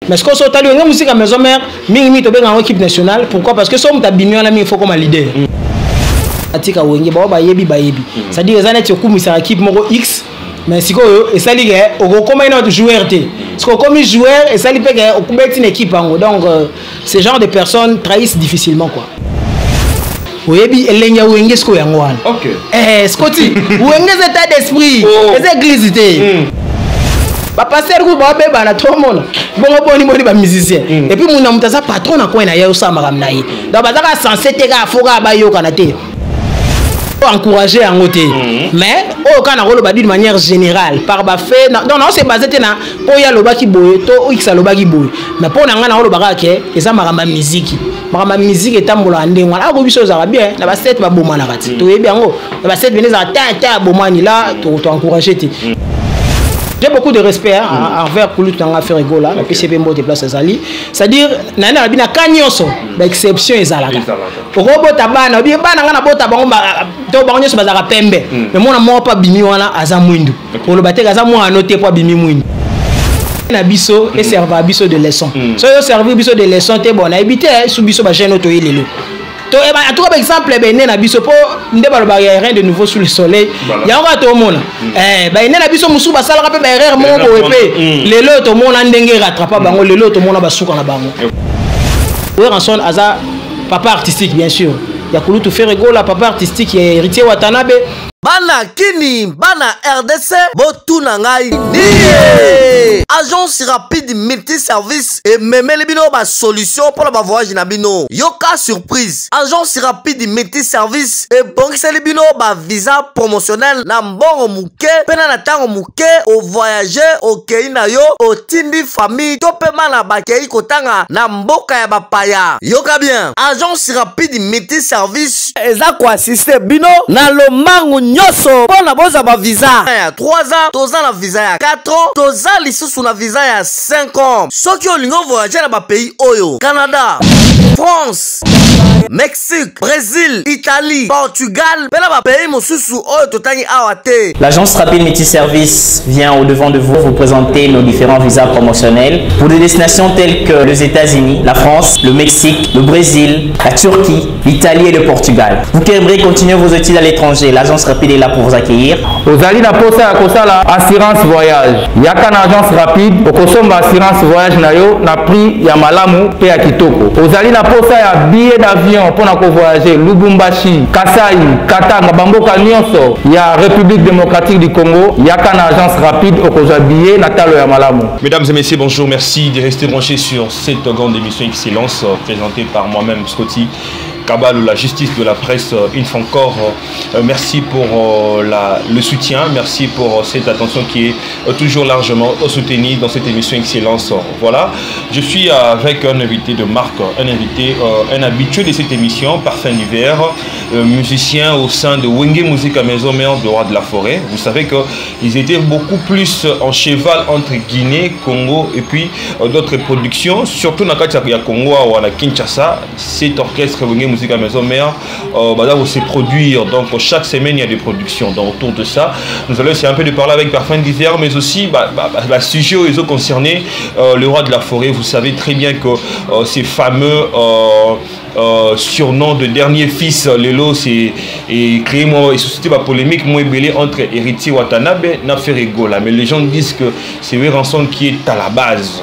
Mais ce qu'on s'entend, la musique à maison mère, mingi to benga équipe nationale. Pourquoi? Parce que somme ta bimio na mi faut comme leader. Atika wenge ba yebi. C'est-à-dire les années tu comme ça équipe moko X. Mais si et ça ligue au comme un autre joueur t. Parce que comme joueur et ça ligue au comme une équipe en donc ce genre de personnes trahissent difficilement quoi. Oyebi elenya wenge sko yango wana. OK. Scotty, wenge état d'esprit, les églises té. Ba passer ko ba beba na tout le monde. Bon ni ba musicien. Et puis mon amutaza patron na ko na ya osama kamna yi. Donc bazaka censé te ka foka ba yo kana te. Encourager en côté mais au cas de manière générale par ba fait non c'est basé na po ya loba ki boye to x loba ki boye mais pour nga na loba ke et ça maramba musique etambola ndenge wala ko biso za bien na ba set ba boma na kati to yebi yango na ba set beneza ta bomani là to encourager te. J'ai beaucoup de respect envers Kulu Tanga Ferregola, la PCP Mbo de Place Zali. C'est-à-dire, nana bina kanyoso, l'exception est zalaka. Robo tabana, bi bana ngana bota bango to bango so bazaka pembe. Mais mona mo pa bimi wana aza mwindu. Pour le bateka aza mo anoter po bimi mwindu. Na biso et servir biso de leçon. So yo servir biso de leçon te bon, na éviter sous biso ba gêne to yelelo. To a tout exemple ben na biso po nde ba rien de nouveau sous le soleil ya on va to mona ben na biso musu ba sala ka pe erreur mo bo pe lelo to mona ndenge rattrapa bango lelo to mona ba suka na bango ouais ranson aza papa artistique bien sûr ya Kulu to Ferregola papa artistique ya héritier Watanabe bana kini bana RDC botuna ngai nié agence rapide multi-service et memele bino ba solution pour le voyage na bino yoka surprise agence rapide multi-service et bongiseli bino ba visa promotionnel na mbongo muke pena na tango muke au voyager au kei na yo au tindi famille to pema na ba kei kotanga na mboka ya bapaya yoka bien agence rapide multi-service eza ko assister bino na lomangu nyoso pona boza ba visa ya 3 ans toza na visa ya 4 ans toza lisusu na visa ya 5 ans soki olingo voyager na ba pays oyo Canada France Mexique Brésil Italie Portugal pena ba pays mosusu oyo totangi awate. L'agence rapide multi-service vient au devant de vous présenter nos différents visas promotionnels pour des destinations telles que les États-Unis, la France, le Mexique, le Brésil, la Turquie, l'Italie et le Portugal. Vous qui aimeriez continuer vos études à l'étranger, l'agence rapide est là pour vous accueillir. Aux alliés na posa la assurance voyage. Yaka na agence rapide, okosomba assurance voyage na yo na prix ya malamu pe ya kitoko. Aux alliés na posa ya billet d'avion pour na ko voyager Lubumbashi, Kasai, Katanga, Bamboka nyonso ya République démocratique du Congo. Yaka na agence rapide okozwa billet na talo ya malamu. Mesdames et messieurs, bonjour, merci de rester branchés sur cette grande émission Excellence présentée par moi-même Scotty Kabal, la justice de la presse. Une fois encore, merci pour le soutien, merci pour cette attention qui est toujours largement soutenue dans cette émission Excellence. Voilà, je suis avec un invité de marque, un habitué de cette émission, Parfum d'hiver, musicien au sein de Wenge Musique à Maison Mère de Roi de la Forêt. Vous savez qu'ils étaient beaucoup plus en cheval entre Guinée, Congo et puis d'autres productions, surtout dans le cas de Congo ou à Kinshasa. Cet orchestre Wenge Musique à Maison Mère va se produire, donc chaque semaine il y a des productions. Donc autour de ça, nous allons essayer un peu de parler avec Parfum d'hiver, mais aussi la sujet aux autres concernés, le Roi de la Forêt. Vous savez très bien que ces fameux surnom de dernier fils Lelo c'est créé moi et suscité la polémique moi belé entre héritier Watanabe et Ferregola, mais les gens disent que c'est Ranson qui est à la base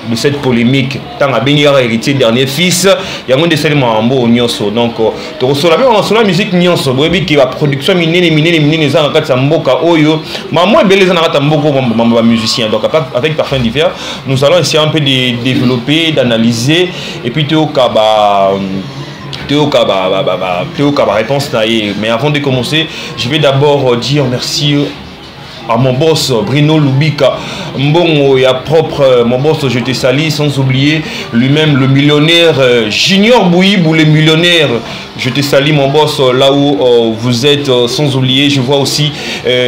de cette polémique. Tant à bénir héritier dernier fils, il y a un des éléments en beau nyonso. Donc, tu reçois la musique nyonso. Brebi qui va production mine les gens en quatre samboka oyo. Maman belle les gens en tamboko comme musicien. Donc avec Parfum d'hiver, nous allons essayer un peu de développer, d'analyser et puis Théo Kaba réponse. Mais avant de commencer, je vais d'abord dire merci à mon boss Bruno Lubika Mbongo et à propre mon boss je te salue, sans oublier lui-même le millionnaire Junior Bouibou le millionnaire, je te salue mon boss là où vous êtes, sans oublier je vois aussi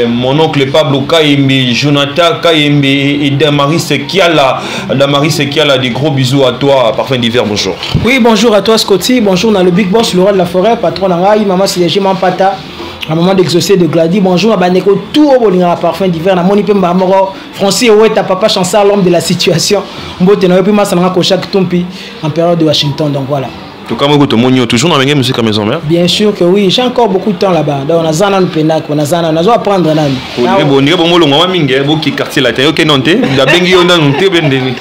mon oncle Pablo Kayembe, Jonathan Kayembe et Damaris Kiala. Des gros bisous à toi. Parfum d'hiver, bonjour. Oui, bonjour à toi Scotty, bonjour dans le Big Boss le Roi de la Forêt, patron d'Angaï, maman Silégi Mampata. à un moment d'exaucer de Glady. Bonjour à Baneko, tout au bolinga parfum d'hiver. Na moni pemba moro. Francis ouais ta papa Chansard, l'homme de la situation. Mbote na yopi masanga ko chaque tompi en période de Washington. Donc voilà. En tout cas, moi, toujours dans la musique à maison mère. Bien sûr que oui, j'ai encore beaucoup de temps là-bas. Donc on a zana penak, on a zana, on a apprendre nani. Bon, ni bon molo ngwa mingi, bo ki quartier latin, OK nonté, la bengi on dans nonté bendeni.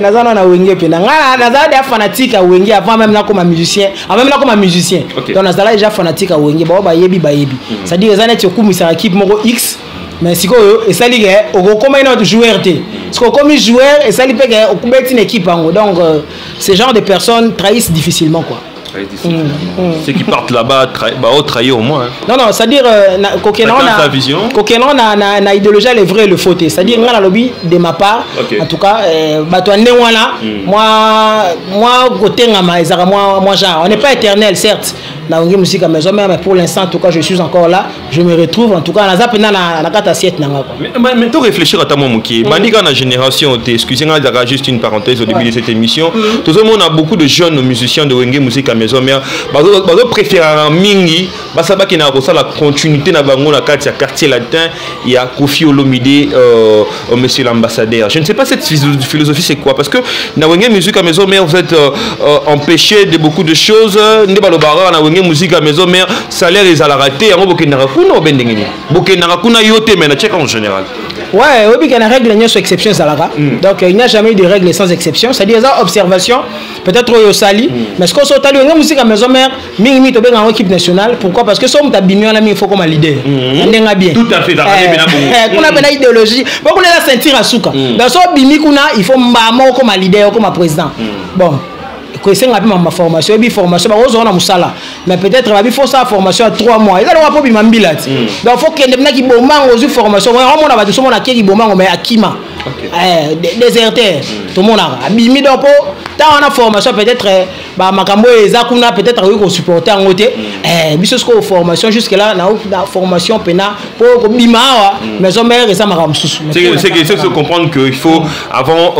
Na zana na wenge pena. Ngana na zana des fanatiques à wenge avant même là comme musicien, avant même là comme musicien. Donc na zana déjà fanatique à wenge, ba yebi. C'est-à-dire zana tu kumisa équipe moko X. Mais si et ça ligue au comment une autre joueur t parce que comme joueur et ça ligue au combat une équipe donc ces genre de personnes trahissent difficilement quoi. Ceux qui partent là-bas trahir au moins. Non c'est à dire coquelin na idéologie le vrai et le faux, c'est à dire nga na lobby de ma part en tout cas bato ande wana moi côté ngama ezaka moi genre on n'est pas éternel certes na ongi musique à maison mais pour l'instant en tout cas je suis encore là, je me retrouve en tout cas na zapena na kata assiette na ngako. Mais to réfléchir à ta maman qui bandika na génération excusez-moi juste une parenthèse au début de cette émission. Tout le monde a beaucoup de jeunes musiciens de Wenge musique à maison mais bazo préférer mingi basaba ki na ko la continuité na bango na quartier latin il y a Kofi Olomide monsieur l'ambassadeur. Je ne sais pas cette philosophie c'est quoi parce que na Wenge musique à maison mais vous êtes empêché de beaucoup de choses ne balobara na musique à maison mère salaire les a raté en bokendaka kuna obendengeni bokendaka kuna yote mais na check en général. Ouais, oui, il y a une règle, il y a une exception, donc il n'y a jamais eu de règle sans exception. C'est-à-dire, ça, observation, peut-être au Sali, mais ce qu'on s'est dit, on a une musique à maison mère, mingi to en équipe nationale. Pourquoi? Parce que si on t'a bignon, il faut comme un leader. On est bien. Tout à fait. On a une idéologie. Pourquoi on a la ceinture à souka? Dans ce bimi il faut m'amener comme un leader, comme un président. Bon. C'est ma formation, mais peut-être il faut ça formation à 3 mois. Il y a donc il faut qu'il y ait des formation. On a qui Akima, déserteur, tout le monde a bimi donc on a formation peut-être makambo ezakuna peut-être qu'on supporter en côté biso ko formation jusque là na formation pena pour bima mais on mère ça mara mususu. C'est comprendre que il faut avant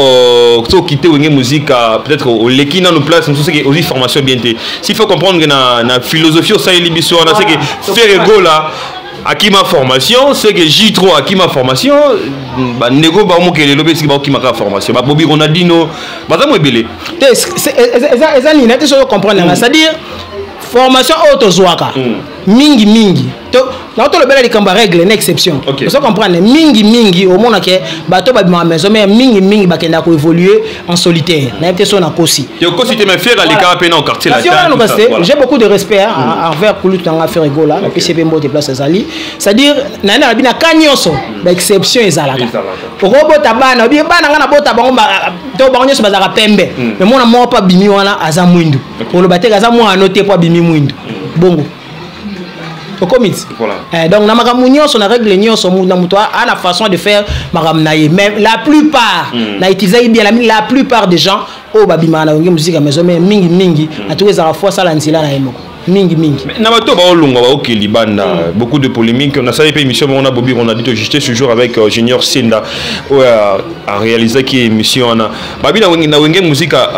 quitter Wenge musique peut-être au lekina nos places nous c'est aussi formation bien té. S'il faut comprendre que na philosophie au saïli biso on a c'est que faire ego là Akima formation, c'est que J3 Akima formation, bah négo bah mon qu'elle est lobé c'est bah Akima formation, bah Bobby Ronaldinho, bah ça moi belé. C'est ni net sur comprendre, c'est-à-dire formation autozoaka, mingi. Dans tout le bel de règle, une exception. Vous comprenez, mingi au monde que bateau ba ma maison mais mingi ba kenda ko évoluer en solitaire. Na été son akosi. Et aussi tu me faire les carapés en quartier là. J'ai beaucoup de respect envers Koulut dans faire rigolo là, puis c'est bien beau de place Zali. C'est-à-dire na bina kanyoso, ba exception ezalaka. Robot tabana, bien bana ngana bota bango ba to bango nyoso bazaka pembe. Mais moi na mo pas bimi wana aza mwindu. Pour le bateka aza mo anoter pas bimi mwindu. Bongo. Voilà. Donc, on a règle à la façon de faire mais la plupart, la plupart des gens, musique à maison, mais mingi, à tous les fois, ça mingi. Beaucoup de polémiques. On a ça émission, on a Bobby, on a dit juste ce jour avec Junior Senda a réalisé qui émission on a. Babi na musique à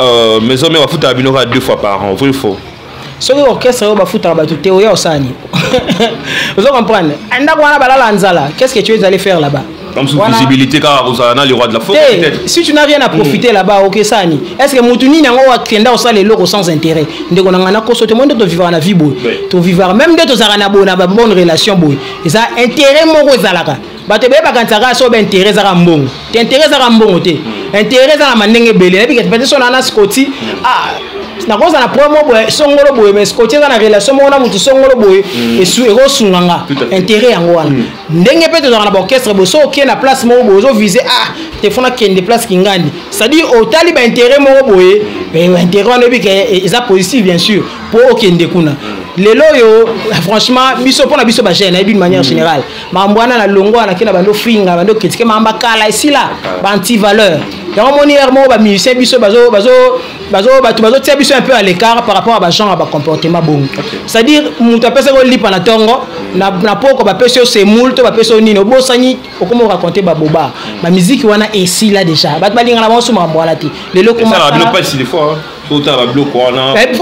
maison, mais on va foutre à 2 fois par an. Vrai faux. Ce que l'orchestre va foutre à théorie au Sani. Vous comprenez? Qu'est-ce que tu es allé faire là-bas? Comme sous visibilité, car Rosana, le roi de la forêt. Si tu n'as rien à profiter là-bas, ok, Sani. Est-ce que Moutuni n'a pas au salé l'eau sans intérêt? Nous avons un accord sur tout le monde de vivre la vie, de vivre même de tes aranabots, na bonne relation, et ça intérêt mon Rosalaka. Bah tu pas quand ça a sur intérêt à Rambon. Tu intérêt à Rambon, tu intérêt à la manenge belé. Et puis que tu son ananas Scotty. Na koza na promo boy songolo boy mais Scotty na relation mo na mutu songolo boy et su ego sunganga intérêt yango wana. Ndenge pe to na orchestre bo so ok na place mo bo zo viser te fona kende place kingandi. C'est-à-dire au tali ba intérêt mo boy mais intérêt on bi que ça positif bien sûr pour okende kuna. Les loyo franchement biso pona biso ba gêne d'une manière générale. Mambwana na longo na kina bando finga bando critiquer mamba kala ici là ba anti valeur. Donc mon irmo ba musicien biso bazo tia biso un peu à l'écart par rapport à ba genre à ba comportement bon. C'est-à-dire mutu apesa ko lipa na tongo na poko ba peso c'est moult ba peso nino bosani okomo raconter ba boba. Ma musique wana ici là déjà. Ba balinga na bonso mambwana ti. Les locaux ça va pas si des fois. Sauta va bloquer quoi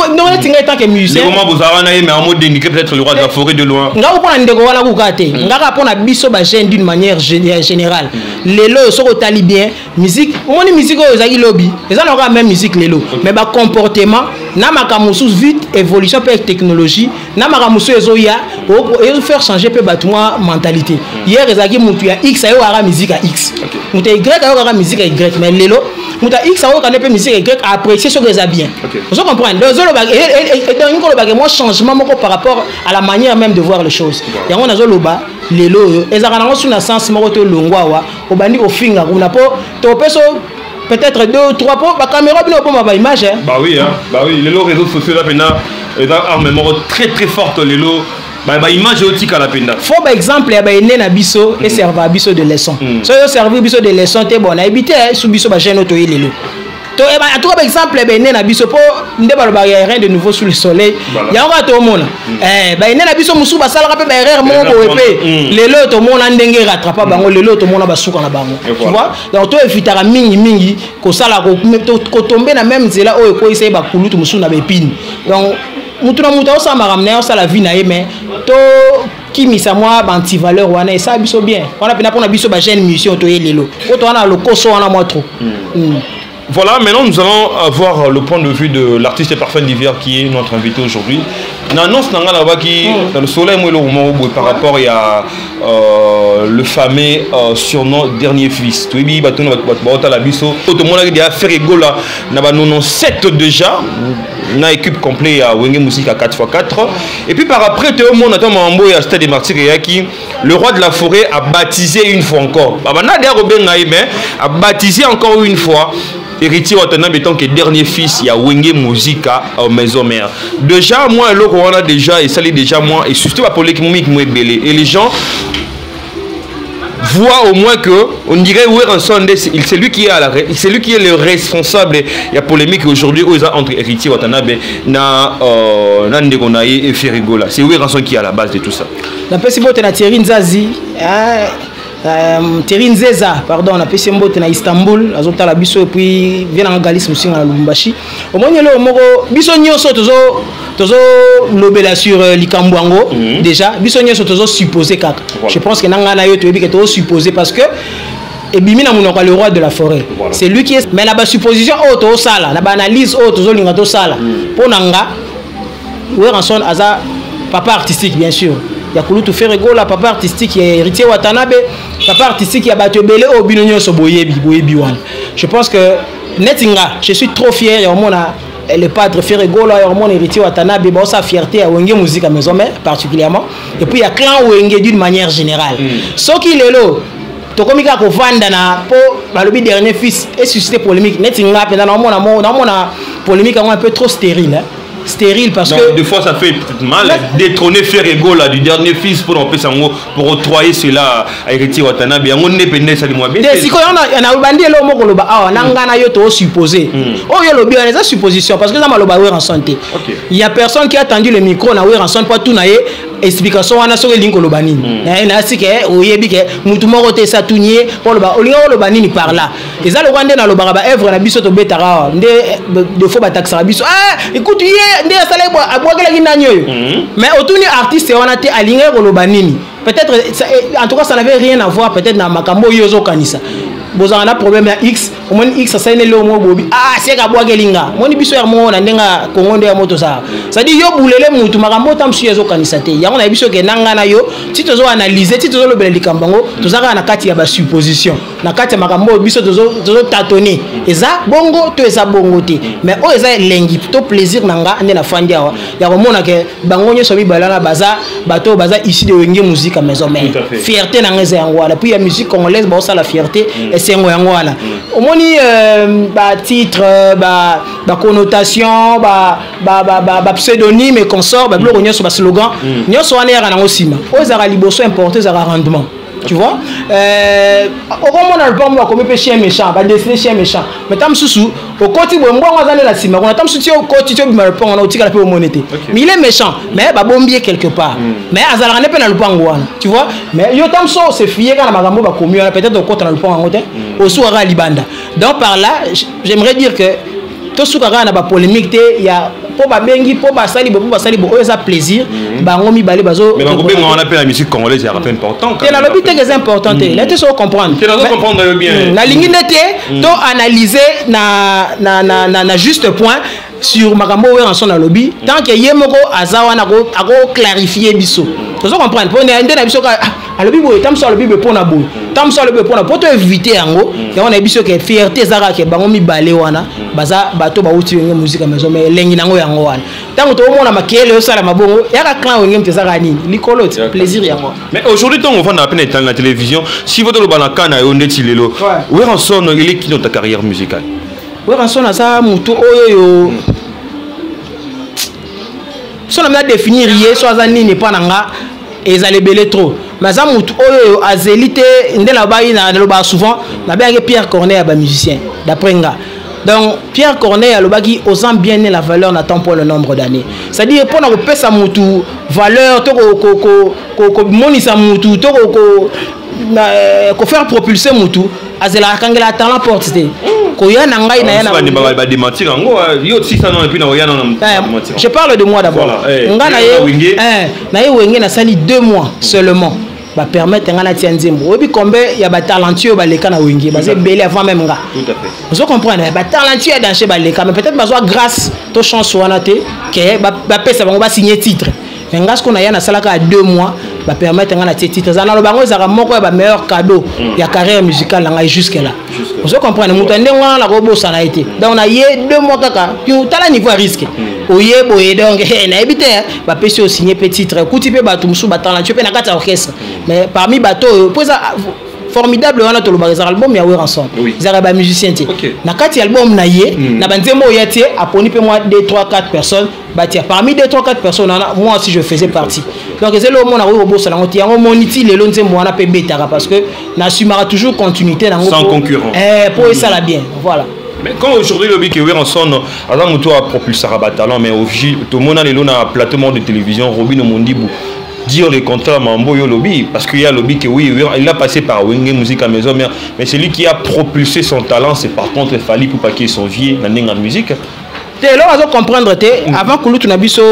non tinga tant que musicien comment vous avez mais en mode dénigré peut-être le roi de la forêt de loin nga ko na ndeko wana kukate nga ka pona biso ba jeune d'une manière générale lelo soko tali bien musique moni musique o ezaki lobby ezana ka même musique lelo mais ba comportement na makamusu vite évolution pe technologie na makamusu ezoya et faire changer pe batuma mentalité hier ezaki mutu ya X ayo ara musique à X mutu Y ayo ara musique à Y mais lelo mutu X ayo kana pe musique Y apprécier ce que ça bien vous comprenez donc et moi changement moko par rapport à la manière même de voir les choses yango nazo loba lelo ezaka nango sous na sens moko to longwa wa obandi ko finga kuna po to peso peut-être 2 ou 3 pour la caméra bien pour ma image hein. Bah oui les réseaux sociaux là maintenant armement très très forte les lots bah image aussi à la peine. Faut par exemple ya ba ene na biso et servir biso de leçon. So yo servir biso de leçon te bon na habité sous biso ba chaîne auto lelo. To e ba to par exemple ba ene na biso po nde ba ba rien de nouveau sous le soleil. Ya nga to mona. Ba ene na biso musu ba sala pe ba erreur mo ko epé. Lelo to mona ndenge rattrapa bango lelo to mona ba suka na bango. Tu vois? Donc to evitara mingi ko sala ko tomber na même zela o ko essayer ba kulutu musu na ba épine. Donc mutuna muta ça m'a ramené ça la vie na mais to qui misa moi anti valeur wana et ça biso bien on a pena pour na biso ba jeune mission to yelelo ko to wana le koso wana moi trop. Voilà, maintenant nous allons avoir le point de vue de l'artiste Parfum d'hiver qui est notre invité aujourd'hui. N'annonce nanga là-bas qui dans le soleil moi le moment par rapport à le fameux surnom dernier fils. Tu bi bato na la biso. Tout le monde a déjà fait rigola na ba 97 déjà. Na équipe complet à Wenge Musique à 4x4 et puis par après tout le monde attend Mambo à Stade des Martyrs qui le roi de la forêt a baptisé une fois encore. Baba na der Robin mais a baptisé encore une fois héritier Watanabe tant que dernier fils il y a Wenge Musique à maison mère. Déjà moi le on a déjà et ça l'est déjà moi et surtout la polémique moi belé et les gens voit au moins que on dirait c'est lui qui est le responsable. Il y a polémique aujourd'hui entre héritier Watanabe na Ndegonaye et Ferrigola. C'est Weranson qui est à la base de tout ça. La personne na Thierry Nzazi Thierry Nzeza pardon on a passé mbote na Istanbul azota la biso et puis vient en Galice aussi na Lubumbashi au moins le moko biso nyonso tozo lobela sur Likambwango déjà biso nyonso tozo supposé kaka je pense que nanga na yo to que tozo supposé parce que et bimina munoko le roi de la forêt c'est lui qui est mais la bas supposition auto sala la analyse auto tozo linga to sala pour nanga Weranson aza papa artistique bien sûr. Il y a Kouloutou Ferrigola, papa artistique, il y a héritier Watanabe, papa artistique, il y a Batobele, au Binonio Soboyebi, Boyebiwan. Je pense que Netinga, je suis trop fier, il y a le padre Ferrigola, il y a mon héritier Watanabe, bon, sa fierté à Wenge Musique à maison mère particulièrement. Et puis il y a clan Wenge d'une manière générale. Ce qui est là, Tokomika ko vanda na po balobi dernier fils et suscité polémique. Netinga, pendant on polémique un peu trop stérile. Hein. Stérile parce que des fois ça fait mal détrôner Ferrigola du dernier fils pour octroyer cela à héritier Watanabe on ne pendait ça de moi bien si quand on a bandi le mot ko loba ah nanga na yo to supposé oh yo lobi on a supposition parce que ça maloba wer en santé il y a personne qui a tendu le micro na wer en santé pas tout na ye explication wana so linko loba nini na sike oyebi ke mutu moko te sa tunye pour loba olinga loba nini par là et ça le rwanda na loba ba œuvre na biso to betara nde de fois ba taxa biso ah écoute nde asala abwakela kinanyo yo mais autour ni artiste on a été aligné koloba nini peut-être en tout cas ça n'avait rien à voir peut-être na makambo yozo kanisa bozana na problème ya X au moins X ça ene le mo bobi ah c'est ka bwakelinga moni biso ya mo na ndenga kongondo ya moto ça ça dit yo bulele mutu makambo tam su yozo kanisa te yango na biso ke nanga na yo ti tozo analyser ti tozo lobela likambango tozaka na kati ya ba supposition na kati ya makambo biso tozo tâtonner eza bongo to eza bongo te mais o eza lengi to plaisir nanga ande na fandi awa ya komona ke bango nyo sobi balana baza bato baza ici de Wenge Musique à maison mère fierté nanga eza yango wala puis ya musique congolaise ba la fierté et c'est yango wala au moni ba titre ba connotation ba pseudonyme et consort ba bloko nyoso ba slogan nyoso wana ya na osima o ezara liboso importer ezara rendement. Tu vois au moment on a le bon moi comme pe chien méchant ba dessiner chien méchant mais tam susu au côté bon moi on a la sima on a tam susu au côté tu me répond on a tika la pe monnaie mais il est méchant mais ba bombier quelque part mais azala ne pe na lupango wana tu vois mais yo tam so c'est fier kana magambo ba commun peut-être au côté na lupango te au soir à libanda donc par là j'aimerais dire que to suka na ba polémique te ya po ba bengi po ba sali bo ça plaisir bango mi balé bazo mais bango bengo on appelle la musique congolaise c'est important c'est la lobby c'est important là tu sais comprendre tu dois comprendre bien na lingi ndete to analyser na juste point sur makambo we ranson na lobby tant que yemoko azawa na ko clarifier biso tu comprendre pour ndé na biso ka alobi boye tamso alobi be pona boye tamso alobi pona poto éviter yango ya on a biso ke fierté zaka ke bango mi balé wana baza bato ba uti ngé musique maison mais lengi nango yango wana tango to mona makele yo sala mabongo ya ka clan ngé mtezaka nini likolo plaisir yango mais aujourd'hui tant on va na peine dans la télévision si votre le banaka na yo ndeti lelo we ranson il est qui dans ta carrière musicale we ranson na ça mutu oyo so na définir yé so azani n'est pas nanga et ça les belé trop mais ça mutu oyo azélité ndela bayi na loba souvent na bien Pierre Corneille ba musicien d'après nga donc Pierre Corneille alobaki osant bien la valeur n'attend pas le nombre d'années c'est-à-dire pour na ko pesa mutu valeur to ko monisa mutu to ko faire propulser mutu azela kangela talent porté ko ya na ngai na ya na ba démentir ngo yo 600 ans et puis na ya na je parle de moi d'abord nga na ye wenge na sali 2 mois seulement ba permettre nga na tianzembo obi combien ya ba talentueux ba leka na wenge ba belé avant même nga tout à fait vous comprenez ba talentueux dans chez ba leka mais peut-être ba grâce to chance wana te que ba pesa bango ba signer titre mais nga ce qu'on a ya na salaka à 2 mois va permettre nga na titre za na lo bango za moko ya ba meilleur cadeau ya carrière musicale nga jusque là vous comprenez mutande nga la ko bossa na été donc on a yé 2 mois kaka puis tala niveau risque oye boye donc na ebité ba pesi au signer petit titre kuti pe ba tumsu ba talentueux pe na kata orchestre mais parmi bateau pour ça formidable wana to le album ya we ensemble zara ba musicien ti na kati album na ye na banzembo ya ti aponi pe moi 2 3 4 personnes ba ti parmi 2 3 4 personnes moi aussi je faisais partie donc c'est le moment na we bossa na ngoti yango moniti lelo nzembo wana pe betara parce que na assumera toujours continuité na ngo sans concurrent pour ça la bien voilà. Mais quand aujourd'hui le bic est ensemble, avant muto a propulsé à talent mais au tout le monde a les na plateau de télévision Robin Mondibu dire les contrats mambo yo lobby parce qu'il y a lobby que oui il a passé par Wenge musique à maison mais celui qui a propulsé son talent c'est par contre Fally pour paquer son vieux dans la musique te là on va comprendre te avant que tu na biso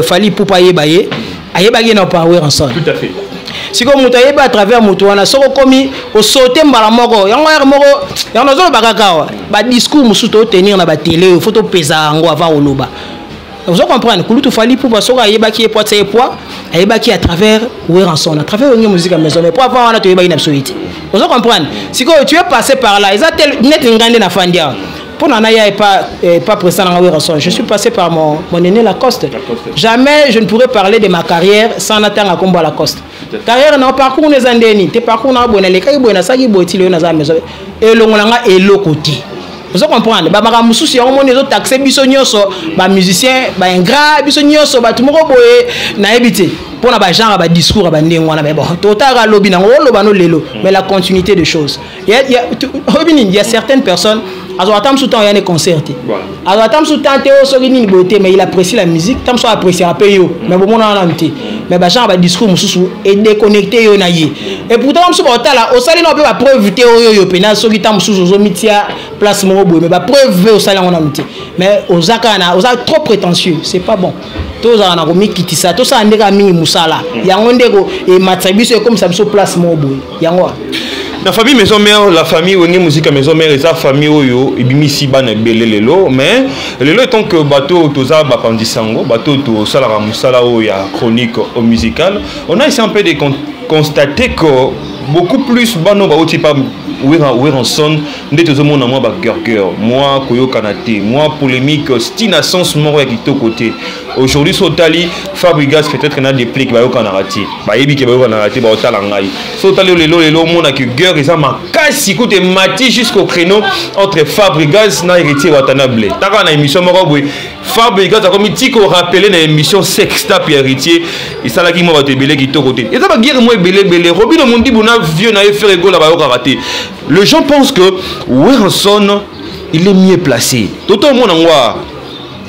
Fally pour payer baye ayebagi na power ensemble tout à fait si comme mutayeba à travers mutu wana soko komi au sauter mbala moko yango ya moko yango zo bakaka ba discours musuto tenir na ba télé photo pesa ngo avant oloba vous comprenez que tout Fally pour parce que ayebaki e poids ayebaki à travers Weranson à travers une musique à maison mais pour avoir on a to yebaki na absoluté vous comprenez si que tu es passé par là ils a tel net ngande na fandia pour Nana est pas présent dans Weranson je suis passé par mon aîné Lacoste jamais je ne pourrais parler de ma carrière sans attendre à combat Lacoste carrière na parcours les andeni te parcours na bonne les kai bonne saki boti le na za maison et longolanga et le côté vous comprenez ba maka mususu ya omoni zo taxer biso nyonso ba musicien ba ingrat biso nyonso ba tumoko boye na ebité pour na ba genre ba discours ba ndenge wana mais bon totara lobby na loba no lelo mais la continuité de choses il y a certaines personnes alors attends sous temps il y a des concerts alors attends sous temps Théo Sorini beauté mais il apprécie la musique tant soit apprécier un peu yo mais bon on a entendu mais ba genre ba discours mususu et déconnecté yo na ye et pourtant on se bota là au salon on peut ba preuve Théo yo pena soki tant mususu zo mitia place mo boye mais ba preuve au salon on a entendu mais aux akana aux trop prétentieux c'est pas bon tous on a remis kitisa tout ça ndeka mingi musala yango ndeko et matsabiso comme ça biso place mo boye yango la famille maison mère la famille Wenge musique à maison mère et sa famille oyo ibimisi bana belé lelo mais lelo tant que bateau toza ba pandisango bateau to sala musala o ya chronique au musical on a essayé un peu de constater que beaucoup plus bano ba oti pa Weranson ndete zo mona moi ba cœur moi koyo kanate moi polémique stina sens moro ya kitoko côté aujourd'hui sotali Fabrigas peut-être na des pliques ba yo kanarati ba yebi ke ba yo kanarati ba otala ngai sotali lelo mona que guerre eza makasi kote mati jusqu'au créneau entre Fabrigas na héritier Watanabe taka na émission moko boy Fabrigas a comme tiko rappeler na émission Sextap héritier et ça la ki mo ba te belé kitoko côté et ça ba guerre mo belé Robin Mondibu na vieux na faire ego la ba yo karaté. Les gens pensent que Weranson il est mieux placé. Tout le monde en voit.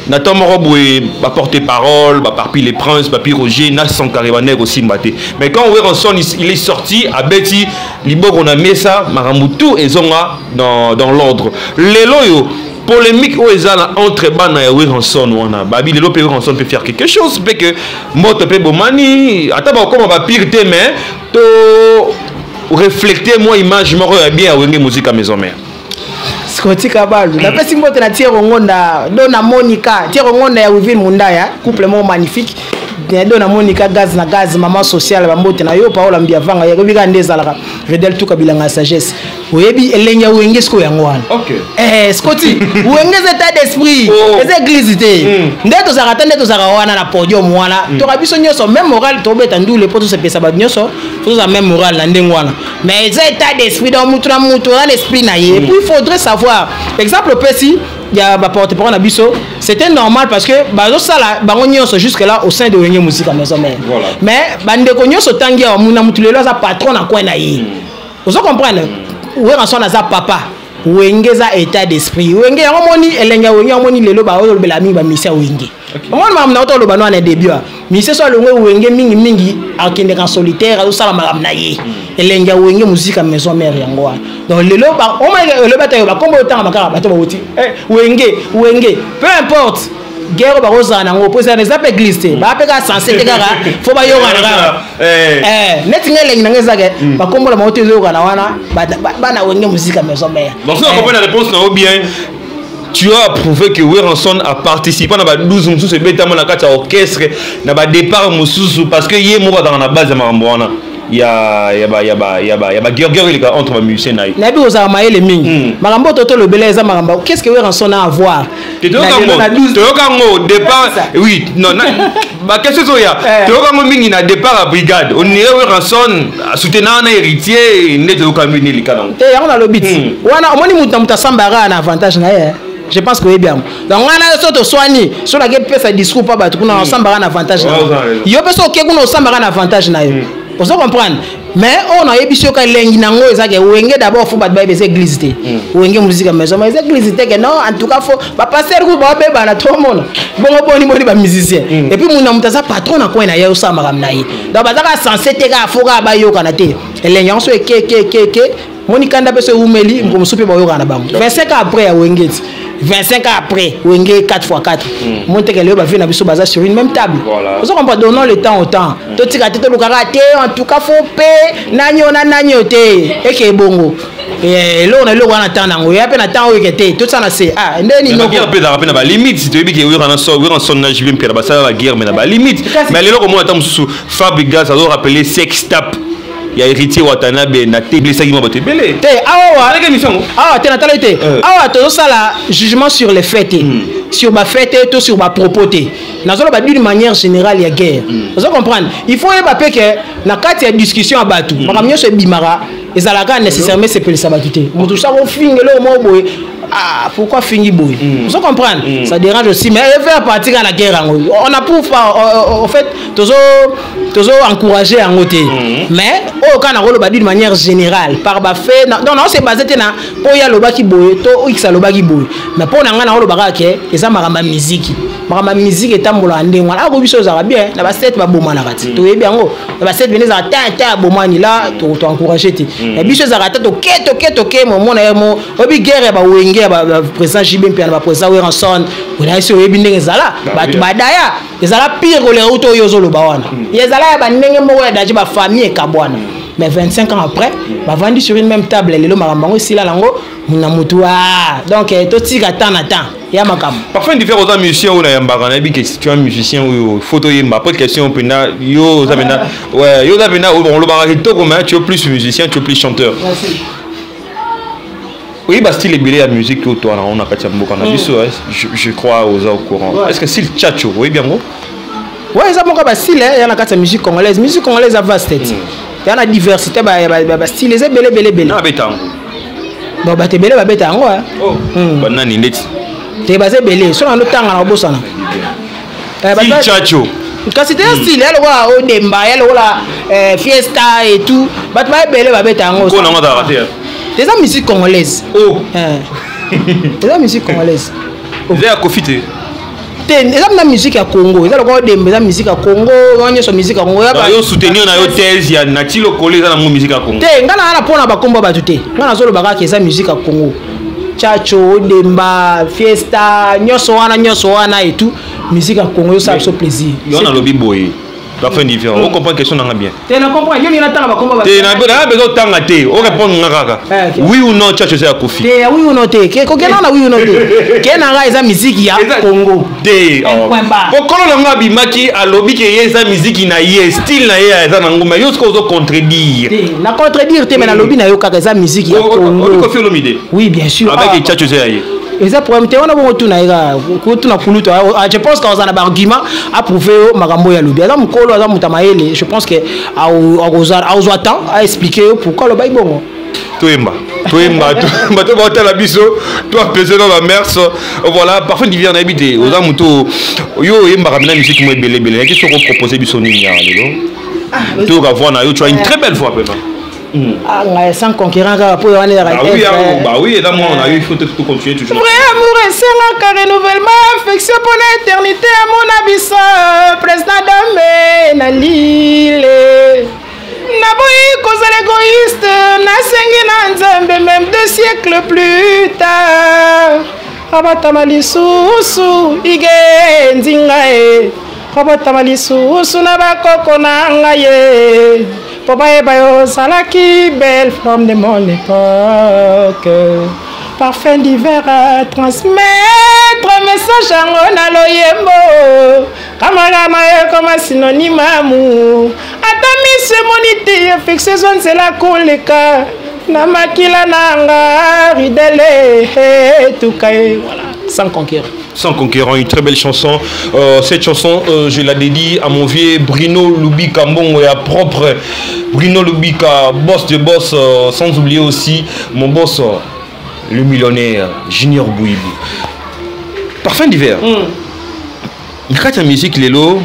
Nathan Moroboué va porter parole, va parler les princes, Papi Roger, Nas Sankaribaner aussi maté. Mais quand Weranson il est sorti à Betty, Libor on a mis ça, Maramutu et Zonga dans l'ordre. Les loyaux polémique où ils ont entre Bana et Weranson wana babi le lope Weranson peut faire quelque chose peut que moto peut bomani attends comment va pire mais to refléter moi image moko ya bien wenge musique à maison mère Scotty Kabalu la pesi mbote na Thierry Ngonda dona Monica Thierry Ngonda ya Wivin Mundaya couple mo magnifique dona Monica gaz na gaz maman sociale ba mbote na yo Paola Mbiavanga ya bika ndezalaka Redel tout kabila nga sagesse oyebi elenya wenge sko yango wana OK Scotty wenge état d'esprit les églises té ndeto zakata ndeto zaka wana na podium wana to kabiso nyoso même moral to beta ndule poto se pesa ba nyoso to za même moral na ndengo wana mais état d'esprit dans mutu dans l'esprit na ye puis il faudrait savoir exemple pesi il y a ba porte-parole na biso c'était normal parce que bazo sala bango nyoso jusque là au sein de wenge musique à maison mère mais bande ko nyoso tangi ya muna mutu lelo za patron na coin na ye vous comprenez Weranson na za papa wenge za état d'esprit wenge yango moni elenga wenge yango moni lelo ba olobela mingi ba misia wenge moni mam na otolo bano na début misia so longwe wenge mingi akende kan solitaire o sala magam na ye elenga wenge musique à maison mère yango wa donc lelo ba o ma le bata yo ba kombo otanga makara bato ba wuti wenge peu importe guerre ba rosa na ngo posa les appels glissés ba peka censé te kaka faut ba yoga na kaka netinga lengi na ngezake ba kombo la moto yoga na wana ba na wenge musique à maison mère donc si on comprend la réponse na bien tu as prouvé que Weranson a participé dans 12 mususu ebetama na kati ya orchestre na ba départ mususu parce que yé mo ba dans la base ya mamboana il y a guerre entre les musiciens naï nabi oza maele mingi makambo toto le beleza makambo qu'est-ce que Weranson a à voir Toyokango départ oui non ba question so ya Toyokango mingi na départ à brigade on est Weranson soutenant un héritier ne toyokambi ni likana yango na lobit wana omoni muta sambara na avantage na ye je pense que oui bien donc on a sorte soigné sur la gueule pesa discours pas ba tukuna sambara na avantage na yo peso ke kuna sambara na avantage na yo vous comprenez mais on a ébissé que lengi nango ezake wenge d'abord faut ba des églises té wenge musique à maison mais églises té que non en tout cas faut ba passer ku ba beba na tout monde bon boni ba musicien et puis mon amutaza patron na ko na ye osama kamnayi donc bazaka censé té ka foka ba yo kana té lengi on so ke Monica nda peso umeli ngo musupe ba yo kana bango 25 ans après ya wenge 25 ans après wenge 4x4 monte que le ba vient na biso baza sur une même table vous comprenez donnons le temps au temps to tika te to lukaka te en tout cas faut pe nanyo te eke bongo et là on a le wana temps nango ya pe na temps o ekete tout ça na c'est ndeni no guerre pe na ba limite si tu bi ke Weranson na jibe mpela ba ça la guerre mais na ba limite mais le comment attend sous Fabrigas ça doit rappeler sextape il y a héritier Watanabe na table ça qui m'a battu belé te awa te na talite awa to ça la jugement sur les faits sur ma fête tout sur ma propreté na zolo ba d'une manière générale il y a guerre vous comprendre il faut pas que na kati ya discussion abatu makamyo se bimara ezalaka nécessairement c'est pour ça batute mutu ça ko fingelo mo boy pourquoi fingi boy vous comprendre ça dérange aussi mais faire partie à la guerre on approuve pas en fait toujours encourager en côté mais au kana rolo ba d'une manière générale par ba fait non c'est basé na po ya lobaki boy to x lobaki boy mais pour na ngana rolo ba ke eza makamba musique etambola ndengo ala ko biso za bien na ba set ba bomana kati to yebi yango na ba set venez à ta bomani là to encourager ti na biso za kata to ke mo na mo obi guerre ba wenge ba président Jibé mpe ba président Weranson ona isi oyebi ndenge ezala bato badaya ezala pire ko le auto yozo lo bawana ezala ba ndenge moko ya daji ba famille ekabwana mais 25 ans après ba vandi sur une même table lelo makambango sila lango na mutu donc to tika temps na temps ya makam parfois différents autres musiciens ou na yambaka na bi que si tu es un musicien ou photo yemba après question pena yo zabena ouais yo zabena on lo baraka to comme tu es plus musicien tu es plus chanteur. Merci. Oui, bah style et la musique que toi on a pas tiens beaucoup en abisso je crois aux au courant. Est-ce que style tchatcho oui bien gros? Ouais, ça mon cas style il y a la carte musique congolaise à vaste tête. Il y a la diversité bah style c'est belé. Na betango. Bon bah te belé ba betango oh. Banani net. Te basé belé, so na no tanga na bosana. Style tchatcho. Quand c'était un style elle wa au demba elle la fiesta et tout, bah tu vas belé ba betango. Ko na ngata rater. C'est la musique congolaise. Oh. C'est la musique congolaise. Vous avez profité. C'est la musique à Congo. C'est la musique à Congo. On est sur musique à Congo. Vous soutenez na thèse ya na tilo collé dans la musique à Congo. Te ngana na pona ba kombo ba tuté. Ngana zolo baka ke za musique à Congo. Chacho, Demba, Fiesta, Nyosoana et tout. Musique à Congo, ça a plaisir. On a le biboy. Parfait différent. On comprend la question dans bien. Tu comprends? Il y a besoin de temps à thé. On répond oui ou non, Chacho, c'est à Kofi. Oui ou non, oui ou non, quel est la musique il y a Congo? Pourquoi on a bimaki à lobby qui est sa musique qui n'a style na ya za ngoma yo ce qu'on contredire. Na contredire mais na lobby na yo ka za musique ya Congo. On fait l'omide. Oui, bien sûr. Avec Chacho c'est aye. Et ça pour on a bon tout na ira ko tout na kuluto. Je pense qu'on a un argument à prouver makambo ya lobby. Adam kolo adam mutamaele, je pense que a temps à expliquer pourquoi le bail bon. Toemba, tu la biso, toi plaisir dans la mer, voilà, parfois d'hiver na habité, aux amuto, yo yemba ramena musique moi belé, qu'est-ce qu'on propose biso ni nya, non? Tu vas voir na yo, tu as une très belle voix papa. Ah, sans concurrent pour aller à la oui, et là moi on a eu, il faut tout continuer toujours. Vrai amour et c'est un renouvellement, affection pour l'éternité à mon abysse, président d'homme na l'île. Naboyi cause l'égoïste, nasengi na nzambe même 2 siècles plus tard. Abatama lisusu ige nzingae. Abatama lisusu na bakoko na ngaye. Pobaye bayo salaki belle femme de mon époque. Parfum d'hiver à transmettre message en na loyembo. Kamagama comme synonyme amour. Atamis monité fixe zone c'est la koleka. Namakila nanga ridele tout caillé voilà sans conquérant. Sans conquérant, une très belle chanson. Cette chanson, je la dédie à mon vieux Bruno Lubika Mbongo et à propre Bruno Lubika, boss de boss, sans oublier aussi mon boss, le millionnaire Junior Bouibou. Parfum d'hiver. Quand la musique lelo,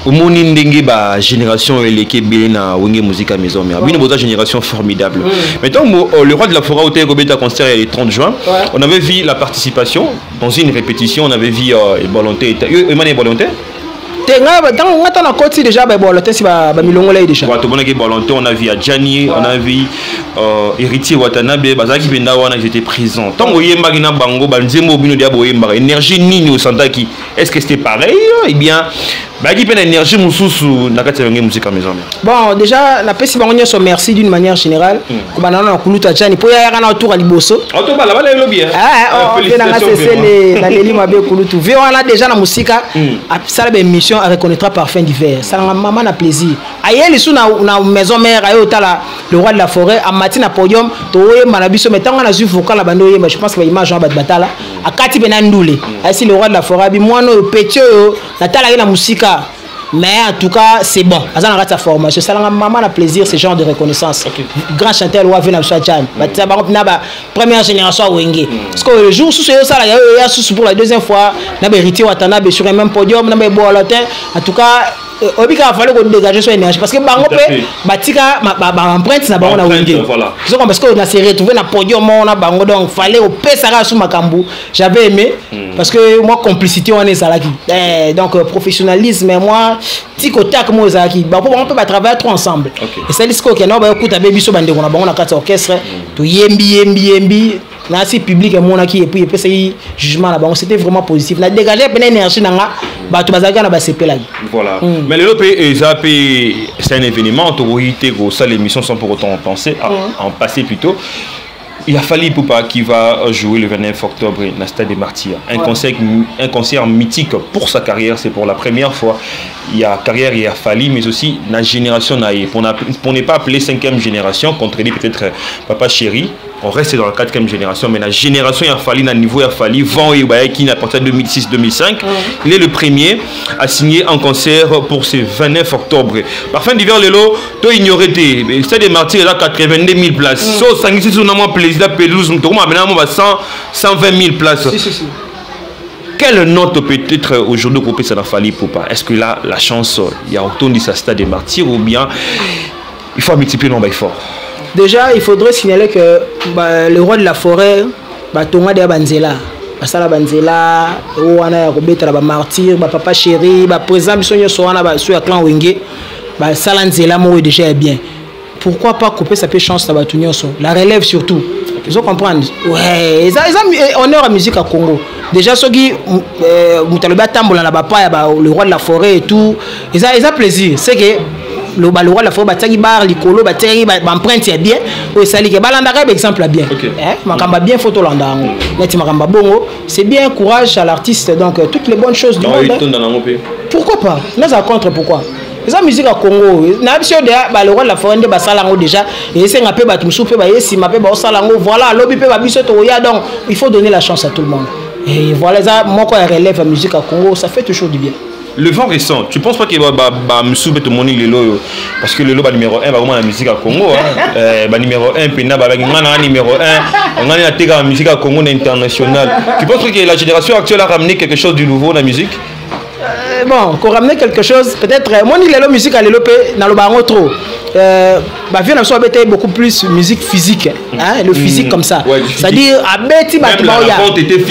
au monde ndenge ba génération eleke bena wenge musique à maison mais une bonne génération formidable. Maintenant le roi de la forêt au Tégobeta concert le 30 juin, on avait vu la participation dans une répétition, on avait vu volonté Emmanuel volonté. Dans on a côté déjà volonté si ba milongo là déjà. Ouais, tout bon volonté, on a vu Adjani, on a vu héritier Watanabe, bazaki benda wana ils étaient présents. Tant que yemba gina bango banzemo bino dia boyemba énergie nini au santaki. Est-ce que c'était pareil? Eh bien bagi peine énergie mususu na kati ya musique à maison. Bon déjà la pesi bango nyoso merci d'une manière générale. Ko banana na kuluta Adjani po ya kana autour à liboso. Auto bala bala lobby. On vient na cesser la leli mabe kulutu. Voilà déjà na musika a ça la émission à reconnaîtra Parfum d'hiver. Ça la maman na plaisir. Ayeli sous na maison mère ayo tala le roi de la forêt à matin à podium to manabiso mais tant na zu vocal la bando je pense que image en batala a kati benandoule. Ainsi le roi de la forêt bi moi no petit na tala na musika. Mais en tout cas, c'est bon. Azan a sa formation. Ça la maman a plaisir ce genre de reconnaissance. Grand chanteur ou vient à Chan. Première génération à Wenge. Parce que le jour où ça il y a sous pour la deuxième fois, n'a hérité Watanabe sur un même podium, n'a pas latin. En tout cas, obika fallait qu'on dégage son énergie parce que bango pe batika ba empreinte na bango na Wenge. Parce que on a s'est retrouvé na podium on a bango donc fallait au pesara sous makambu. J'avais aimé parce que moi complicité on est salaki. Donc professionnalisme et moi tiko tak mo zaki. Ba on peut travailler trop ensemble. Et ça dit que non ba écoute baby so bande on a bango na carte orchestre to yembi na si public et mon qui et puis c'est jugement là-bas c'était vraiment positif na dégager plein énergie nanga ba to bazaka na ba CP là voilà mais le c'est un événement autorité go ça l'émission sans pour autant penser en passer plutôt. Il a fallu Poupa qui va jouer le 29 octobre dans le Stade des Martyrs. Un concert mythique pour sa carrière. C'est pour la première fois. Il y a carrière, il y a fallu, mais aussi la génération naïve. Pour ne pas appeler 5e génération, contredit peut-être Papa Chéri. On reste dans la 4e génération, mais la génération il a fallu, dans le niveau il a fallu, Van Ebaye qui à partir de 2006-2005. Il est le premier à signer un concert pour ce 29 octobre. Parfum d'hiver, Lelo, tu ignorais le Stade des Martyrs, il a 82 000 places. So, ça n'existe pas plaisir de pelouse, nous avons 120 000 places. Quelle note peut-être aujourd'hui pour ça n'a fallu pour pas? Est-ce que là, la chance, il y a autant de ce Stade des Martyrs ou bien il faut multiplier le nombre fort? Déjà, il faudrait signaler que le roi de la forêt, Tonga de Banzela, Basala Banzela, Oana Robeta, Martyr, Papa Chéri, président Bissonio Soana, sur le clan Wenge, Salanzela, moi déjà bien. Pourquoi pas couper sa chance à Batunyoso? La relève surtout. Vous comprenez? Ouais, ils ont honneur à musique à Congo. Déjà, ceux qui le roi de la forêt et tout, ils ont plaisir. C'est que le roi de la forêt, il bar, il colo, l'empreinte est bien. Ça dit que Balandara, exemple, bien. Ma bien photo landa. C'est bien, courage à l'artiste. Donc, toutes les bonnes choses du monde. Pourquoi pas? Nous avons contre pourquoi? La musique à Congo, le roi de la forêt déjà, et c'est un peu voilà, donc il faut donner la chance à tout le monde. Et voilà, moi quand je relève la musique à Congo, ça fait toujours du bien. Le vent récent, tu penses pas qu'il va me tout mon lelo parce que le lot numéro 1 va vraiment la musique à Congo numéro 1 pena numéro 1 on a la musique à Congo international. Tu penses que la génération actuelle a ramené quelque chose de nouveau dans la musique? Bon, qu'on ramener quelque chose, peut-être, moi, la musique à l'élope, dans le baron trop. Viens à beaucoup plus musique physique, hein, le physique comme ça. Ouais, c'est-à-dire, à Betty,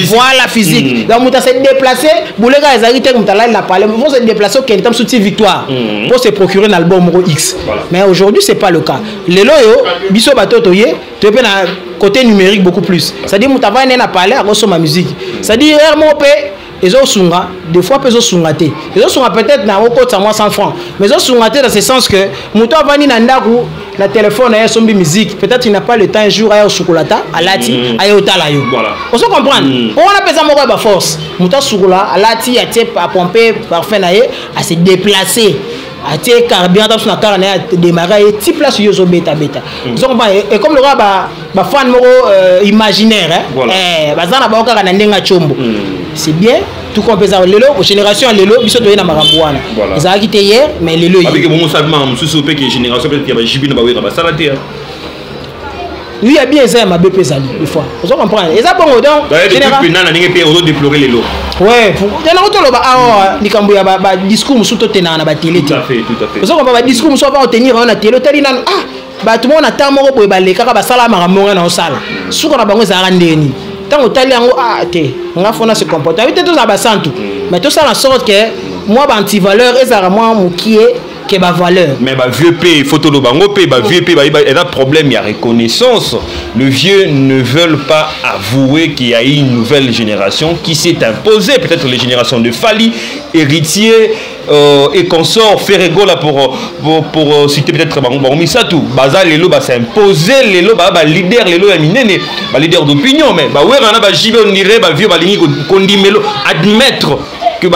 voilà, physique. Donc, on s'est déplacé, Boulega et Zarité, on a parlé, on s'est déplacé au Kentam Souti Victoire pour se procurer un album X. Voilà. Mais aujourd'hui, ce n'est pas le cas. Les loyaux, Bisso Batotoye, tu peux côté numérique beaucoup plus. C'est-à-dire, on a parlé à ma musique. C'est-à-dire, ils ont sunga, des fois ils ont sungaté. Ils ont sunga peut-être dans au côté 100 francs. Mais ils ont sungaté dans ce sens que Mouto Vani Nandaku, le téléphone a son musique. Peut-être il n'a pas le temps un jour à au chocolata, à l'ati, à Yotalayo. Voilà. On se comprend. On a besoin de ma force. Mouto Soukoula, à l'ati, à pomper, parfait, à se déplacer. À carburant dans son carnet à démarrer et type là sur Yoso bêta. Et comme le roi fan imaginaire, c'est bien, tout comme les générations Lelo, ils sont donnés dans Marambouana. Ils ont quitté hier, mais Lelo. Avec le moment, ça m'a soupé que génération peut-être qu'il y a Jibi dans la salade. Lui, il y a bien ça, ma BP Zali, des fois. Vous comprenez? Et ça, bon, donc. Généralement, déplorer les lots. Ouais, il y en a autant là, discours, surtout tenant à la télé. Tout à fait, tout à fait. Vous comprenez? Discours, soit pas tenir à la télé, tout le monde attend mon pour les cas, ça m'a ramené dans la salle. Sous qu'on a besoin de rendez-vous. Tant que tu as on a fait ce comportement. Tu as tout ça, mais tout ça en sorte que moi, anti-valeur, et ça moi, qui est. Que ma valeur. Mais bah vieux P, photo de bango P, bah vieux P, bah il y a un problème, il y a reconnaissance. Le vieux ne veulent pas avouer qu'il y a une nouvelle génération qui s'est imposée, peut-être les générations de Fali, héritiers et consorts, Ferrego là pour citer peut-être Bango Misatou, Baza Lelo bah s'est imposé, Lelo bah leader, Lelo Aminene, bah leader d'opinion, mais bah ouais on a bah jibe on dirait bah vieux bah ligné qu'on dit Melo admettre que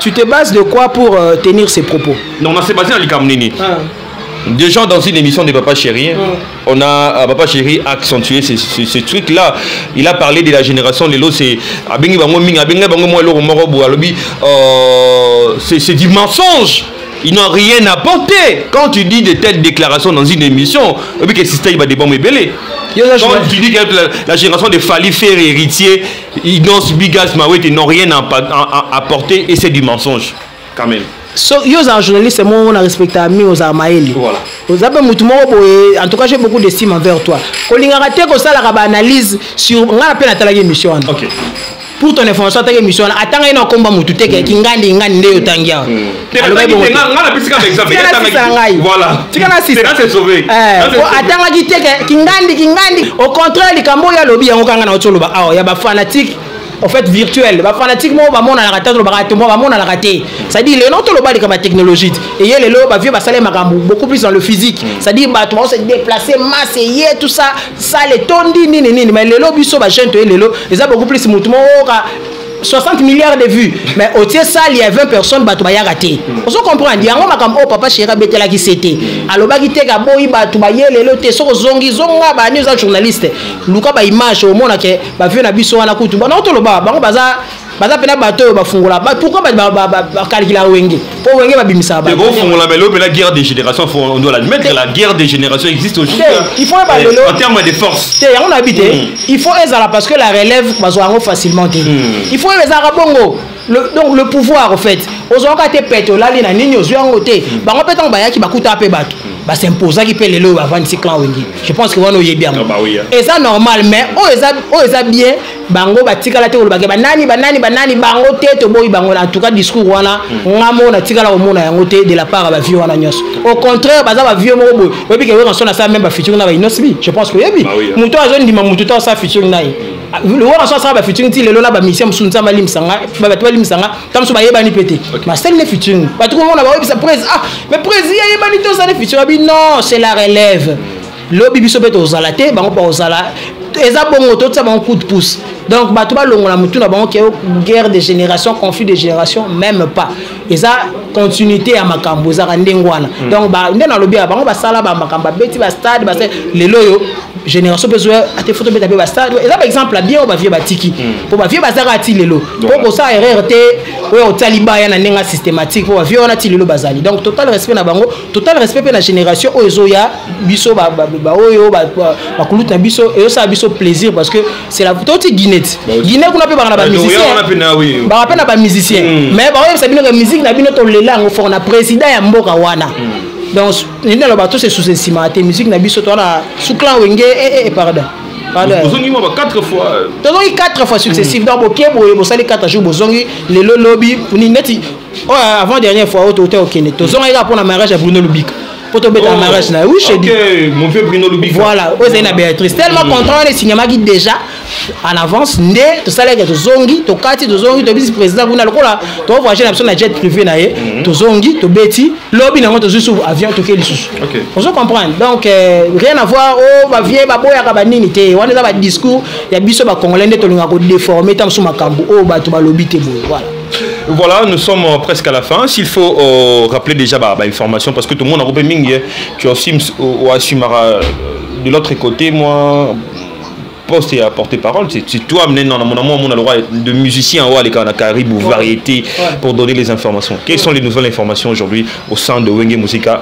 tu te bases de quoi pour tenir ces propos? Non, on s'est basé dans l'Ikamnini. Déjà dans une émission de Papa Chéri, on a Papa Chéri accentué ce truc-là. Il a parlé de la génération de l'eau, c'est du mensonge. Ils n'ont rien apporté. Quand tu dis de telles déclarations dans une émission, quand tu dis que la génération de Fali Fer héritier, ils n'ont rien apporté et c'est du mensonge quand même. Yo un journaliste, moi on a respecté ami aux Armaëli. Voilà. En tout cas j'ai beaucoup d'estime envers toi. Quand on a raté comme ça la analyse sur on a appelé la émission. OK. Pour ton information, ta émission, attends un combat moutouté qui ngandi nde yotangia. Voilà. Tu kana assist. C'est sauvé. Attends qui ngandi. Au contraire, les Cambo ya lobby yango kanga na otoloba. Ah, ya ba fanatique. En fait virtuel ba fanatique mo ba mona la raté lo ba raté mo ba mona la raté ça dit les non to lo ba comme technologie et yé les lo ba vieux ba salé makambu beaucoup plus dans le physique ça dit ba tout se déplacer masse yé tout ça les tondi nini mais les lo biso ba jeune to les lo ils a beaucoup plus mutumo 60 milliards de vues mais au tiers ça il y a 20 personnes ba to ba ya raté on se comprend il y a un makam oh papa chéri betela qui c'était alors ba ki teka boy ba to ba yé les lo te so zongi zonga ba news journaliste luka ba image au monde que ba vieux na biso wana kutu ba non to lo ba baza pena bateau bafungula pourquoi calculer wenge pour wenge babimisa ba fungula mais la guerre des générations on doit l'admettre la guerre des générations existe aujourd'hui il faut en termes de force on habite il faut ezala parce que la relève bazo facilement il faut ezala bongo donc le pouvoir en fait aux gens qui te pète là les nani ozwa ngote bango petango bayaki bakuta pe bato bah s'imposer qui peut les lots avant ici clan wengi. Je pense que on y est bien. Et ça normal mais ça bien bango batika la te o bagé banani bango tete boy bango en tout cas discours wana ngamo na tika la omona yango te de la part ba vieux wana nyos. Au contraire baza ba vieux mo boy. Obi ke on sona ça même ba featuring na ba inosbi. Je pense que yebi. Muto azoni ndima muto ta ça featuring na le wona ça ba featuring ti lelo na ba mission musunza malim sanga ba balim sanga tamso ba yeba ni pété. Ma c'est le featuring. Ba tout monde ba ça presse ah mais président yeba ni to ça le featuring non c'est la relève. Lobby biso beto ozalate bango pa ozala eza bongo to ça bango coup de pouce. Donc bato ba longola mutu na bango ke guerre de génération, conflit de génération même pas. Eza continuité ya makambo za ndengwana. Donc ba ndena lobby bango ba sala ba makambo beti ba stade ba lelo yo génération besoin ate photo beta ba stade. Eza par exemple la bien ba vie batiki. Pour ba vie ba zara ti lelo. Pour ko ça erreur te o taliba ya na nenga systématique pour ba vie on a ti lelo bazali. Donc total respect na bango, total respect pe na génération o ezo ya biso ba oyo ba kulut na biso et ça biso plaisir parce que c'est la photo ti Guinée Guinée qu'on appelle par la musicien ba appelle na musicien mais ba oyo ça bino que musique na bino to lela ngo for na président ya mboka wana donc ni na ba to c'est sous-estimé te musique na biso to na sous clan wenge pardon bozongi mo ba 4 fois tozongi 4 fois successif donc bokebo bo sali 4 jours bozongi le lobby ni neti avant dernière fois au hôtel okene tozongi pour na mariage à Bruno Lubik pour tomber dans le mariage là oui je dis mon vieux Bruno Lubik voilà Ozaina Béatrice tellement content les cinéma qui déjà en avance ndé to sala que to zongi to kati to zongi to vice président kuna lokola to voyager na na jet privé na ye to zongi to beti lobby na to juste avion to keli sous on se comprend donc rien à voir oh ba vie ba boya ka ba nini te wana za ba discours ya biso ba congolais ndé to linga ko déformer tam sous makambo oh ba to ba lobby te boy voilà. Voilà, nous sommes presque à la fin. S'il faut rappeler déjà information, parce que tout le monde a repris Ming, tu as aussi de l'autre côté, moi, poste et à porter parole, c'est toi amené dans mon amour, mon droit de musicien les Caribes ou variété pour donner les informations. Quelles sont les nouvelles informations aujourd'hui au sein de Wenge Musica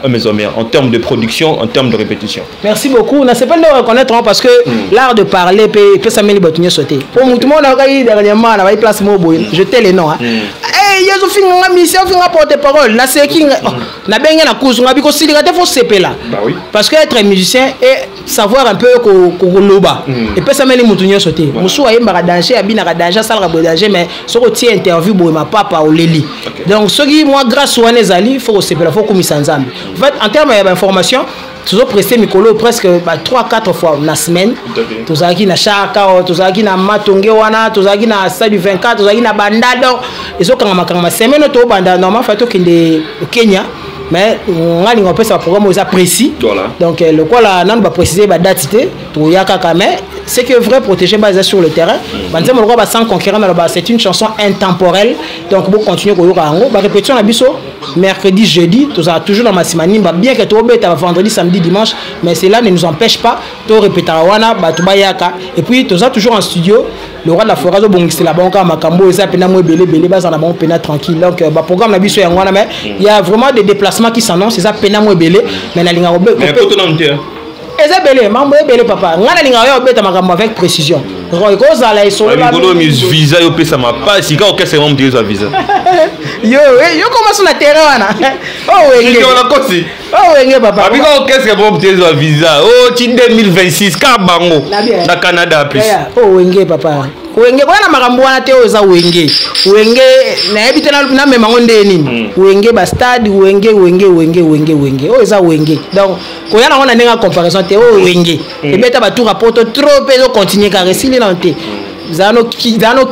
en termes de production, en termes de répétition? Merci beaucoup. On ne sait pas le reconnaître parce que l'art de parler peut s'amener les sauter. Pour tout le monde, on a eu dernièrement, on a eu place Moboy, jeter les noms. Hey, il y a une mission, il faut porter parole. Là, c'est qui? On a bien la cause, on a bien considéré qu'il faut se là. Parce que être musicien et savoir un peu qu'on loba. Et peut s'amener les sauter. Moussou a eu un danger, a bien un danger, ça a danger, mais ce qui est interview, ma papa ou Lili. Donc, ce qui, moi, grâce à Wanezali, il faut se là, il faut qu'on s'en zambe. En fait, en termes d'information, toujours presté Mikolo presque 3-4 fois la semaine. Tozaki na Chaka, tozaki na Matonge wana, tozaki na Stade 24, tozaki na Bandado. Et so quand ma semaine to banda normalement fait au Kenya. Mais on a un peu ce programme précis. Donc le quoi là non va préciser la date pour yaka mais c'est que vrai protéger basé sur le terrain. Banzemo le roi sans conquérant c'est une chanson intemporelle. Donc pour continuer ko yoka ngo ba répétition na biso mercredi jeudi toujours dans Massimani bien que to beta vendredi samedi dimanche mais cela ne nous empêche pas de répéter wana ba to bayaka et puis toujours en studio. Le roi de la forêt c'est la banque makambo et ça pena mo belé basa na bon pena tranquille donc ba programme na biso yangwana mais il y a vraiment des déplacements qui s'annoncent c'est ça pena mo belé mais na linga robe mais poto na mtia eza belé mambo belé papa ngana linga yo beta makambo avec précision ko za la iso la bolo mis visa yo pesa ma pas si ka o kese mo mtia visa yo comment sur la terrain wana oh wenge on a kosi oh wenge papa abi ka o kese mo mtia visa oh ti 2026 ka bango na Canada plus oh wenge papa wenge kwana makambo wana te oza wenge na yebite na mema ngonde nini wenge ba stade wenge oza wenge donc ko yana wana nenga comparaison te o wenge e beta ba tout rapport trop pe continuer car si les nanté zano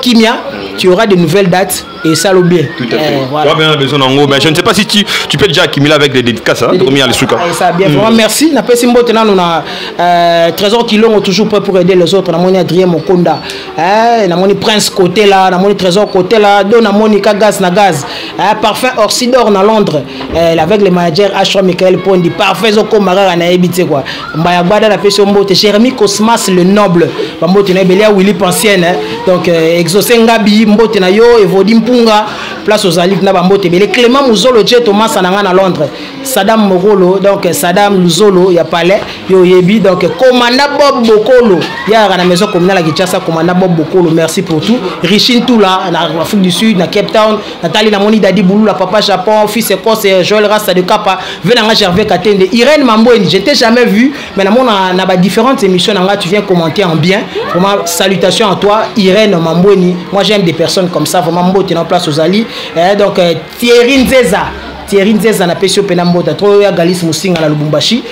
kimia tu auras de nouvelles dates et ça le bien. Tout à fait. Voilà. Bien besoin en gros, mais je ne sais pas si tu peux déjà accumuler avec des dédicaces, hein, comme il y a les trucs. Ça bien, vraiment merci. Na pesi mbote na on Trésor Kilon ont toujours prêt pour aider les autres. Na moni Adrien Mokonda, na moni Prince côté là, na moni Trésor côté là, do na moni Gaz na gaz. Parfum Orsidor na Londres, avec le manager Ashra Michael Pondi, parfait zoko marara na ebité quoi. Mbaya gbada na pesi mbote Jérémy Cosmas le noble. Mbote na belia Willy Pensienne, donc exaucé Ngabi mbote na yo Evodi Mpunga place aux alifs na bambote belé Clément Muzolo Jet Thomas Sananga na Londres Saddam Mogolo donc Saddam Luzolo ya palais yo yebi donc commandant Bob Bokolo ya na maison communale à Kinshasa commandant Bob Bokolo merci pour tout Richine tout là na Afrique du Sud na Cape Town Nathalie na Moni Dadi Boulou la papa Japon fils Écosse Joël Rasta de Kapa venanga Gervais Katende Irène Mamboeni je t'ai jamais vu mais na mona na différentes émissions nanga tu viens commenter en bien vraiment salutations à toi Irène Mamboeni moi j'aime des personnes comme ça vraiment mbote en place aux alliés donc Thierry Nzeza na pesio penambota trop ya Galis Musinga na Lubumbashi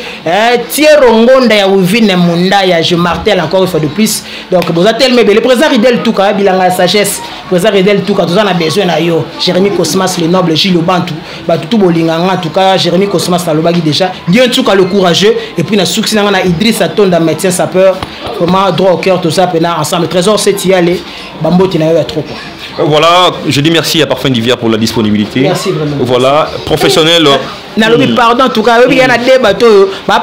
Thierry Ngonda ya Wivine Munda ya je martèle encore une fois de plus donc vous êtes tellement le président Ridel Touka bilanga sagesse président Ridel Touka tous on a besoin na yo Jérémy Cosmas le noble Gilles Bantu tout bolinganga en tout cas Jérémy Cosmas na lobagi déjà bien Touka le courageux et puis na succès na Idriss Atonda médecin sapeur vraiment droit au cœur tout ça pena ensemble trésor c'est y aller bamboti na yo ya trop quoi. Voilà, je dis merci à Parfum d'Hiver pour la disponibilité. Merci vraiment. Voilà, professionnel. Pardon, en tout cas, il y a un débat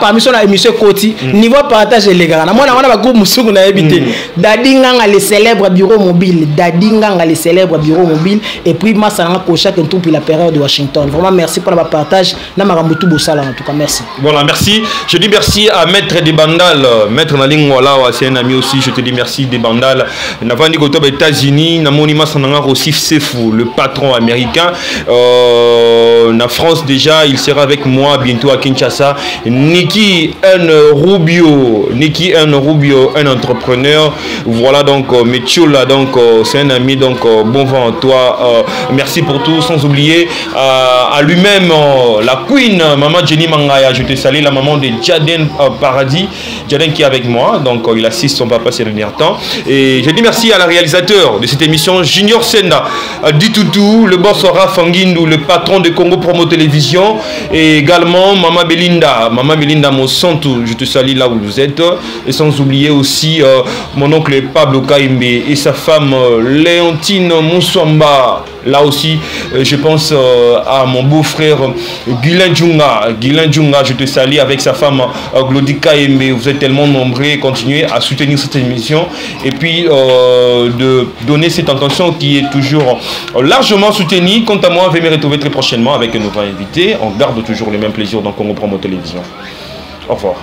parmi sur la émission Koti, niveau partage les gars. Moi, on a un groupe Moussou na habité. Dadinga les célèbres bureaux mobiles, Dadinga les célèbres bureaux mobiles et puis Massana Kocha qui tout la période de Washington. Vraiment merci pour le partage. Na Marambutu Bossala en tout cas, merci. Voilà, merci. Je dis merci à Maître des Bandal, Maître Naling Wala, c'est un ami aussi. Je te dis merci des Bandal. Navani Koto aux États-Unis, Namoni Massana aussi Sefou, le patron américain. En France déjà, il sera avec moi bientôt à Kinshasa. Nicky N. Rubio, un entrepreneur. Voilà donc Metchoula, donc c'est un ami, donc bon vent à toi. Merci pour tout, sans oublier à lui-même la queen, maman Jenny Mangaya. Je te salue, la maman de Jaden Paradis, Jaden qui est avec moi, donc il assiste son papa ces derniers temps. Et je dis merci à la réalisateur de cette émission, Junior Senda, Ditoutou, le boss Rafangindou, le patron de Congo Promo Télévision. Et également Maman Belinda Monsanto, je te salue là où vous êtes. Et sans oublier aussi mon oncle Pablo Kaimbe et sa femme Léontine Moussamba. Là aussi, je pense à mon beau-frère Guilain Djunga, je te salue avec sa femme Glody Kaimbe. Vous êtes tellement nombreux, continuez à soutenir cette émission et puis de donner cette intention qui est toujours largement soutenue. Quant à moi, je vais me retrouver très prochainement avec un nouveau invité. On garde toujours le même plaisir dans Congo Promo Télévision. Au revoir.